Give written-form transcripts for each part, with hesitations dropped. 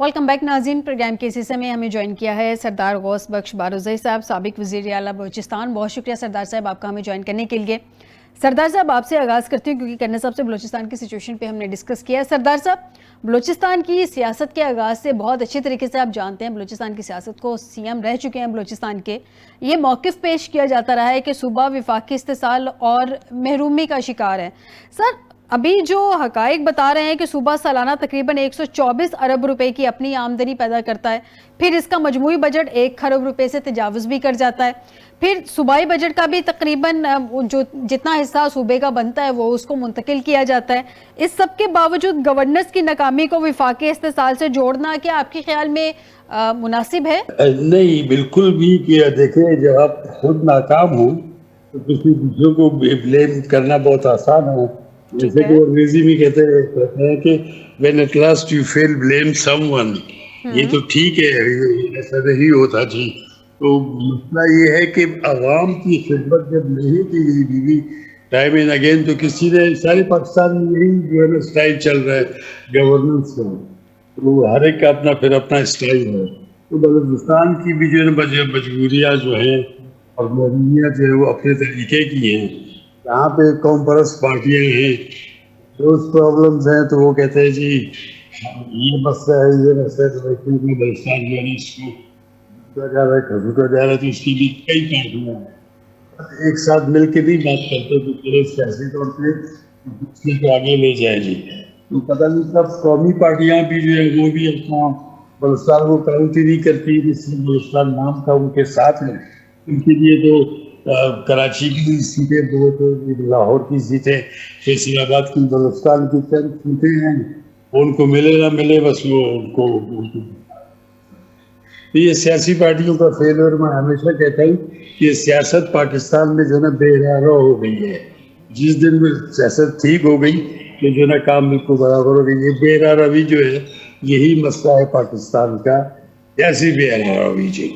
Welcome back ناظرین. Programme کے اس حصے میں ہمیں جوائن کیا ہے سردار غوث بخش بارزئی صاحب, سابق وزیر اعلیٰ بلوچستان. بہت شکریہ سردار صاحب آپ کا ہمیں جوائن کرنے کے لیے. سردار صاحب آپ سے آغاز کرتی ہوں کیونکہ کرنے صاحب سے بلوچستان کی سچویشن پہ ہم نے ڈسکس کیا ہے. سردار صاحب, بلوچستان کی سیاست کے آغاز سے بہت اچھے طریقے سے آپ جانتے ہیں بلوچستان کی سیاست کو, سی ایم رہ چکے ہیں بلوچستان کے. یہ موقف پیش کیا جاتا رہا ہے کہ صوبہ وفاقی استحصال اور محرومی کا شکار ہے. سر, ابھی جو حقائق بتا رہے ہیں کہ صوبہ سالانہ تقریباً 124 ارب روپے کی اپنی آمدنی پیدا کرتا ہے, پھر اس کا مجموعی بجٹ 1 خرب روپے سے تجاوز بھی کر جاتا ہے, پھر صوبائی بجٹ کا بھی تقریباً جو جتنا حصہ صوبے کا بنتا ہے وہ اس کو منتقل کیا جاتا ہے. اس سب کے باوجود گورننس کی ناکامی کو وفاقی استحصال سے جوڑنا کیا آپ کے خیال میں مناسب ہے؟ نہیں, بالکل بھی. کہ دیکھیں, جب آپ خود ناکام ہوں تو کسی دوسروں کو بلیم کرنا بہت آسان ہے. جیسے کہ انگریزی میں کہتے ہیں کہ when at last you fail, blame someone. یہ تو ٹھیک ہے, ایسا نہیں ہوتا جی. تو مسئلہ یہ ہے کہ عوام کی خدمت جب نہیں کی گئی ٹائم اینڈ اگین, تو کسی نے سارے پاکستان میں یہی جو ہے نا اسٹائل چل رہا ہے گورننس کا. تو ہر ایک کا اپنا پھر اپنا اسٹائل ہے. تو بلوچستان کی بھی جو ہے نا مجبوریاں جو ہیں اور محرومیاں جو ہے وہ اپنے طریقے کی ہیں. یہاں پہ قوم پرست پارٹیاں ہیں, دوز پرابلمز ہیں, تو وہ کہتے ہیں جی یہ مسئلہ ہے, یہ مسئلہ ہے, تو کیونکہ بلوچستان جو ہے نا اس کو جا رہا ہے, کھجوٹا جا رہا ہے, تو اس کی بھی کئی پارٹیاں ہیں. ایک ساتھ مل کے نہیں بات کرتے تو پورے سیاسی طور پہ دوسرے کو آگے لے جائے جی. تو پتہ نہیں سب قومی پارٹیاں بھی جو ہے وہ بھی اپنا بلوچستان کو کاؤنٹ ہی نہیں کرتی, جس سے بلوچستان نام کا ان کے ساتھ ہے. ان کے لیے تو کراچی کی سیٹیں بہت, لاہور کی سیٹیں, فیصل آباد کی, بلوچستان کی چند سیٹیں ہیں, ان کو ملے نہ ملے بس وہ ان کو. یہ سیاسی پارٹیوں کا فیلئر. میں ہمیشہ کہتا ہوں کہ سیاست پاکستان میں جو ہے نا بے راہ ہو گئی ہے. جس دن میں سیاست ٹھیک ہو گئی تو جو ہے نا کام بالکل برابر ہو گئی. یہ بے راہ روی جو ہے یہی مسئلہ ہے پاکستان کا, ایسی بے راہ روی جی.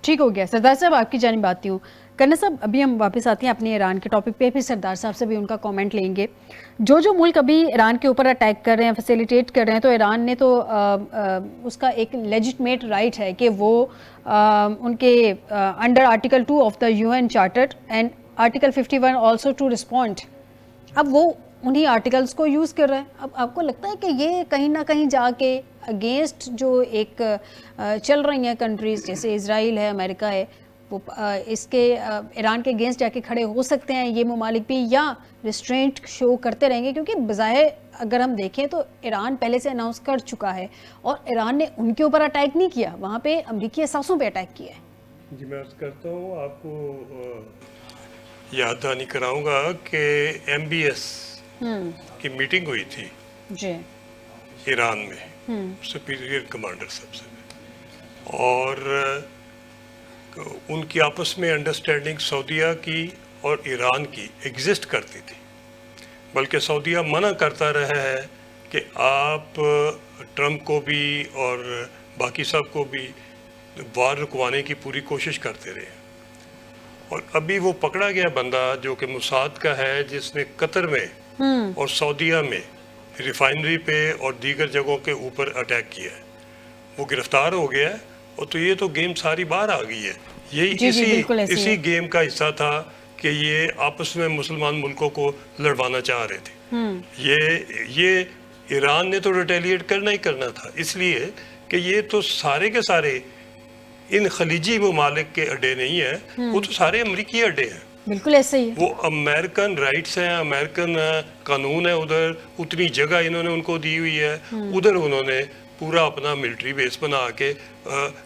ٹھیک ہو گیا. سردار صاحب آپ کی جانب آتی ہوں. کرنا صاحب, ابھی ہم واپس آتے ہیں اپنے ایران کے ٹاپک پہ, پھر سردار صاحب سے بھی ان کا کامنٹ لیں گے. جو ملک ابھی ایران کے اوپر اٹیک کر رہے ہیں, فیسیلیٹیٹ کر رہے ہیں, تو ایران نے تو اس کا ایک لیجٹمیٹ رائٹ ہے کہ وہ ان کے under article 2 of the UN charter and article 51 also to respond. اب وہ انہی آرٹیکلز کو یوز کر رہے ہیں. اب آپ کو لگتا ہے کہ یہ کہیں نہ کہیں جا کے اگینسٹ جو ایک چل رہی ہیں کنٹریز جیسے اسرائیل ہے, امریکہ ہے, وہ اس کے ایران کے اگینسٹ جا کے کھڑے ہو سکتے ہیں یہ ممالک بھی, یا ریسٹرینٹ شو کرتے رہیں گے؟ کیونکہ بظاہر اگر ہم دیکھیں تو ایران پہلے سے اناؤنس کر چکا ہے اور ایران نے ان کے اوپر اٹیک نہیں کیا, وہاں پہ امریکی اثاثوں پہ اٹیک کیا ہے. جی میں عرض کرتا ہوں, آپ کو یاد دہانی کراؤں گا کہ MBS کی میٹنگ ہوئی تھی جی ایران میں سپیریئر کمانڈر سب سے, اور ان کی آپس میں انڈرسٹینڈنگ سعودیہ کی اور ایران کی ایگزسٹ کرتی تھی. بلکہ سعودیہ منع کرتا رہا ہے کہ آپ ٹرمپ کو بھی اور باقی سب کو بھی وار رکوانے کی پوری کوشش کرتے رہے. اور ابھی وہ پکڑا گیا بندہ جو کہ موساد کا ہے, جس نے قطر میں اور سعودیہ میں ریفائنری پہ اور دیگر جگہوں کے اوپر اٹیک کیا ہے, وہ گرفتار ہو گیا ہے. اور تو یہ تو گیم ساری باہر آ گئی ہے. یہی اسی گیم کا حصہ تھا کہ یہ آپس میں مسلمان ملکوں کو لڑوانا چاہ رہے تھے. یہ ایران نے تو ریٹیلیٹ کرنا ہی کرنا تھا, اس لیے کہ یہ تو سارے کے سارے ان خلیجی ممالک کے اڈے نہیں ہیں, وہ تو سارے امریکی اڈے ہیں. بالکل ایسے ہی, وہ امریکن رائٹس ہیں, امریکن قانون ہے, ادھر اتنی جگہ انہوں نے ان کو دی ہوئی ہے, ادھر انہوں نے پورا اپنا ملٹری بیس بنا کے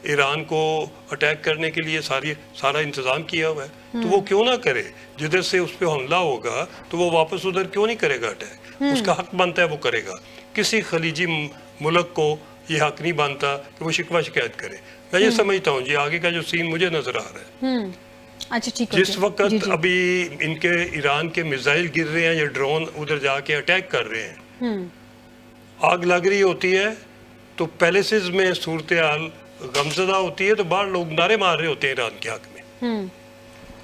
ایران کو اٹیک کرنے کے لیے سارا انتظام کیا ہوا ہے. تو وہ کیوں نہ کرے, جدھر سے اس پہ حملہ ہوگا تو وہ واپس ادھر کیوں نہیں کرے گا اٹیک؟ اس کا حق بنتا ہے وہ کرے گا. کسی خلیجی ملک کو یہ حق نہیں بنتا کہ وہ شکوہ شکایت کرے. میں یہ سمجھتا ہوں جی آگے کا جو سین مجھے نظر آ رہا ہے, جس وقت ابھی ان کے ایران کے میزائل گر رہے ہیں یا ڈرون ادھر جا کے اٹیک کر رہے ہیں, آگ لگ رہی ہوتی ہے تو پیلیسز میں صورتحال غمزدہ ہوتی ہے, تو باہر لوگ نعرے مار رہے ہوتے ہیں ایران کے حق میں.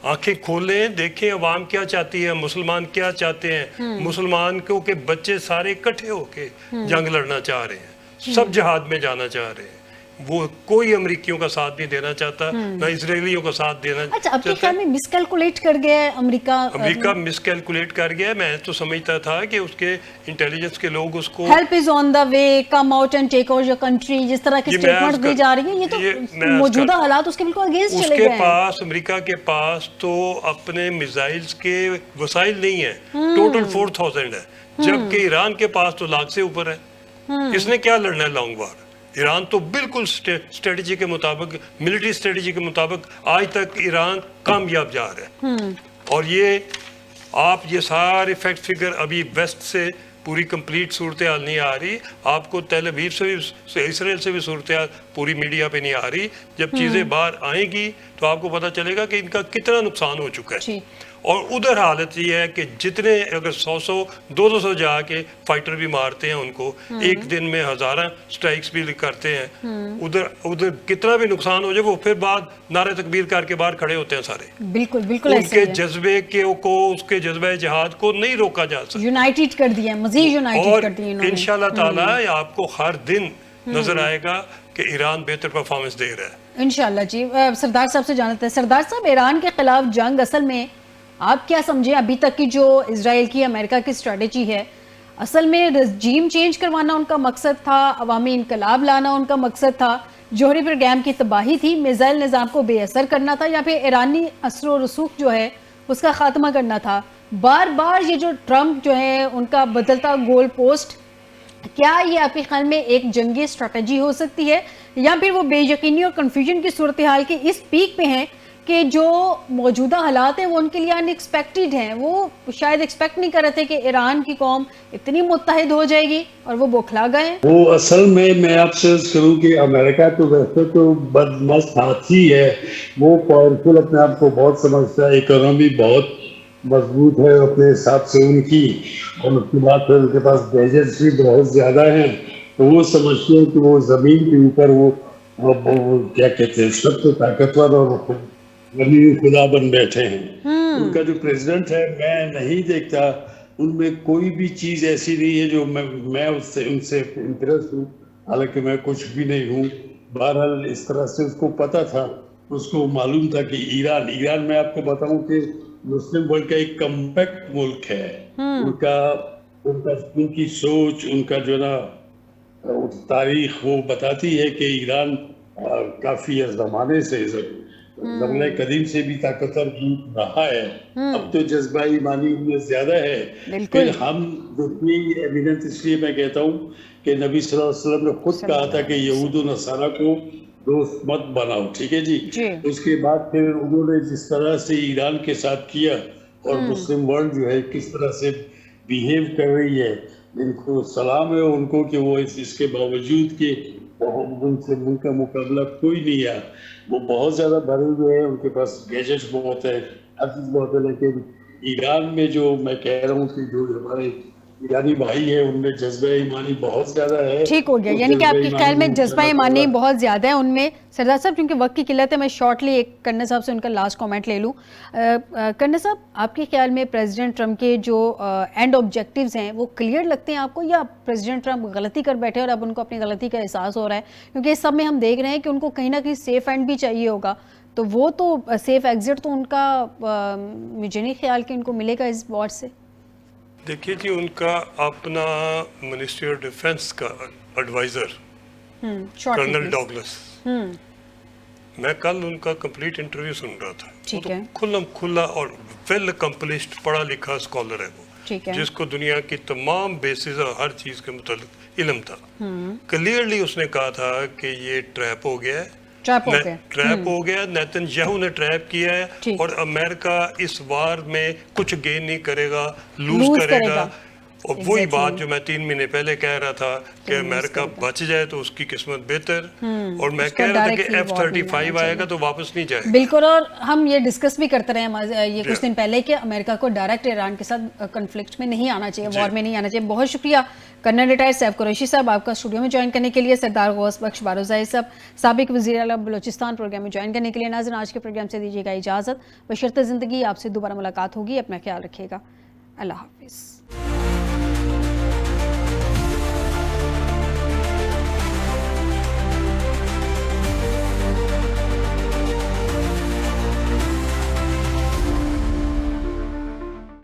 آنکھیں کھولیں, دیکھیں عوام کیا چاہتی ہے, مسلمان کیا چاہتے ہیں. مسلمان کے بچے سارے اکٹھے ہو کے جنگ لڑنا چاہ رہے ہیں, सब जहाद में जाना चाह रहे हैं, वो कोई अमरीकियों का साथ नहीं देना चाहता, ना इसराइलियों का साथ देना अच्छा, आपके चाहता। ख्याल में मिसकैलकुलेट कर गया है अमेरिका? अमेरिका मिसकैलकुलेट कर गया। मैं तो समझता था कि उसके इंटेलिजेंस के लोग उसको help is on the way, come out and take over your country, जिस तरह की ये मैं स्टेटमेंट आज दी कर- जा रही है, ये मैं तो आज मौजूदा कर- हालात उसके बिल्कुल अगेंस्ट चले उसके गए हैं। पास, अमेरिका के पास तो अपने मिसाइल्स के वसाइल नहीं है, टोटल 4000 है, जबकि ईरान के पास तो लाख से ऊपर है। इसने क्या लड़ना है लॉन्ग वार? ईरान तो बिल्कुल स्ट्रेटजी के मुताबिक, मिलिट्री स्ट्रेटजी के मुताबिक आज तक ईरान कामयाब जा रहा है। और ये आप ये सारे फैक्ट फिगर अभी वेस्ट से पूरी कंप्लीट सूरत हाल नहीं आ रही, आपको तेल अवीव से भी, इसराइल से भी सूरत हाल पूरी मीडिया पे नहीं आ रही। जब चीज़ें बाहर आएंगी तो आपको पता चलेगा कि इनका कितना नुकसान हो चुका है। जी। और उधर हालत ये है कि जितने अगर 100 200 जाके फाइटर भी मारते हैं उनको, एक दिन में हज़ारों स्ट्राइक्स भी करते हैं, उधर कितना भी नुकसान हो जाए वो फिर बाद नारे तकबीर करके बाहर खड़े होते हैं सारे। बिल्कुल बिल्कुल ऐसे उनके ही है। जज्बे को उसके जज्बे जिहाद को नहीं रोका जा सकता। यूनाइटेड कर दिया, मजीद यूनाइटेड और कर दिया इन्होंने। इंशाल्लाह ताला आपको हर दिन नजर आएगा कि ईरान बेहतर परफॉर्मेंस दे रहा है। इंशाल्लाह जी। सरदार साहब से जानते हैं, सरदार साहब, ईरान के खिलाफ जंग असल में आप क्या समझे अभी तक की जो इजराइल की, अमेरिका की स्ट्रेटेजी है, असल में रजीम चेंज करवाना उनका मकसद था, अवामी इनकलाब लाना उनका मकसद था, जोहरी प्रोग्राम की तबाही थी, मिसाइल निज़ाम को बेअसर करना था, या फिर ईरानी असर व रसूख जो है उसका खात्मा करना था? बार बार ये जो ट्रम्प जो है उनका बदलता गोल पोस्ट, क्या ये आपके ख्याल में एक जंगी स्ट्रेटजी हो सकती है, या फिर वो बेयकीनी और कन्फ्यूजन की सूरत हाल की इस पीक पे हैं कि जो मौजूदा हालात हैं वो उनके लिए अनएक्सपेक्टेड हैं? वो शायद एक्सपेक्ट नहीं कर रहे थे कि ईरान की कौम इतनी मुत्तहिद हो जाएगी और वो बौखला गए हैं। वो असल में मैं आपसे अर्ज करूं कि अमेरिका तो वैसे तो बदमस्त हाथी है, वो पावरफुल अपने आप को बहुत समझता है, इकोनॉमी बहुत मजबूत है अपने हिसाब से उनकी, और उसके बाद फिर उनके पास गैजेट्स भी बहुत ज्यादा हैं, तो वो समझते हैं कि वो जमीन के ऊपर वो क्या कहते हैं सबसे ताकतवर और वली खुदा बन बैठे हैं। उनका जो प्रेसिडेंट है, मैं नहीं देखता उनमें कोई भी चीज ऐसी नहीं है जो मैं उनसे इंप्रेस हूँ, हालांकि मैं कुछ भी नहीं हूँ। बहरहाल इस तरह से उसको पता था, उसको मालूम था कि ईरान मैं आपको बताऊं कि मुस्लिम वर्ल्ड का एक कम्पैक्ट मुल्क है। उनकी सोच, उनका जो ना तारीख वो बताती है कि ईरान काफी ज़माने से ज़माने कदीम से भी ताकतवर रहा है। अब तो जज्बा ईमानी में ज्यादा है। फिर हम देखिए एविडेंस, इसलिए मैं कहता हूँ कि नबी सल्लल्लाहु अलैहि वसल्लम ने खुद कहा था कि यहूद और नसारा को दोस्त मत बनाओ, ठीक है जी। उसके बाद फिर उन्होंने जिस तरह से ईरान के साथ किया और मुस्लिम वर्ल्ड जो है किस तरह से बिहेव कर रही है, इनको सलाम है उनको कि वो इसके बावजूद कि उनसे उनका मुकाबला कोई नहीं है। वो बहुत ज्यादा भरे हुए हैं, उनके पास गैजेट्स बहुत है, हर चीज बहुत है, लेकिन ईरान में जो मैं कह रहा हूँ कि जो हमारे ईरानी भाई है उनमें जज्बा ईमानी बहुत ज्यादा है। ठीक हो गया, यानी कि आपके ख्याल में जज्बा ईमानी बहुत ज्यादा है उनमें। सरदार साहब, क्योंकि वक्त की किल्लत है, मैं शॉर्टली एक कर्नल साहब से उनका लास्ट कमेंट ले लूँ। कर्नल साहब, आपके ख्याल में प्रेसिडेंट ट्रम्प के जो एंड ऑब्जेक्टिव्स हैं वो क्लियर लगते हैं आपको, या प्रेसिडेंट ट्रम्प गलती कर बैठे और अब उनको अपनी गलती का एहसास हो रहा है? क्योंकि इस सब में हम देख रहे हैं कि उनको कहीं ना कहीं सेफ एंड भी चाहिए होगा, तो वो तो सेफ एग्जिट तो उनका मुझे नहीं ख्याल कि उनको मिलेगा इस वॉर से। देखिए जी, उनका अपना मिनिस्ट्री ऑफ डिफेंस का एडवाइजर कर्नल डॉगलस, मैं कल उनका कंप्लीट इंटरव्यू सुन रहा था। ठीक है। खुल्लम खुल्ला और वेल अकम्पलिश्ड पढ़ा लिखा स्कॉलर है वो, ठीक है, जिसको दुनिया की तमाम बेसिस और हर चीज के मुतालिक इल्म था। क्लियरली उसने कहा था कि ये ट्रैप हो गया है, ट्रैप हो गया, नेतन्याहू ने ट्रैप किया है, और अमेरिका इस वार में कुछ गेन नहीं करेगा, लूज करेगा। और वही बात जो मैं 3 महीने पहले कह रहा था कि अमेरिका बच जाए तो उसकी किस्मत बेहतर, और मैं कह रहा था कि F-35 आएगा तो वापस नहीं जाएगा। बिल्कुल, और हम ये डिस्कस भी करते रहे ये कुछ दिन पहले कि अमेरिका को डायरेक्ट ईरान के साथ कॉन्फ्लिक्ट में नहीं आना चाहिए, वॉर में नहीं आना चाहिए। बहुत शुक्रिया कर्नल रिटायर्ड सैफ कुरैशी साहब आपका स्टूडियो में ज्वाइन करने के लिए, सरदार गौस बख्श बारोज़ाई साहब साबिक वज़ीर आला बलोचिस्तान प्रोग्राम में ज्वाइन करने के लिए। नाज़रीन, आज के प्रोग्राम से दीजिएगा इजाज़त, बशर्ते ज़िंदगी आपसे दोबारा मुलाकात होगी। अपना ख्याल रखिएगा, अल्लाह हाफ़िज़।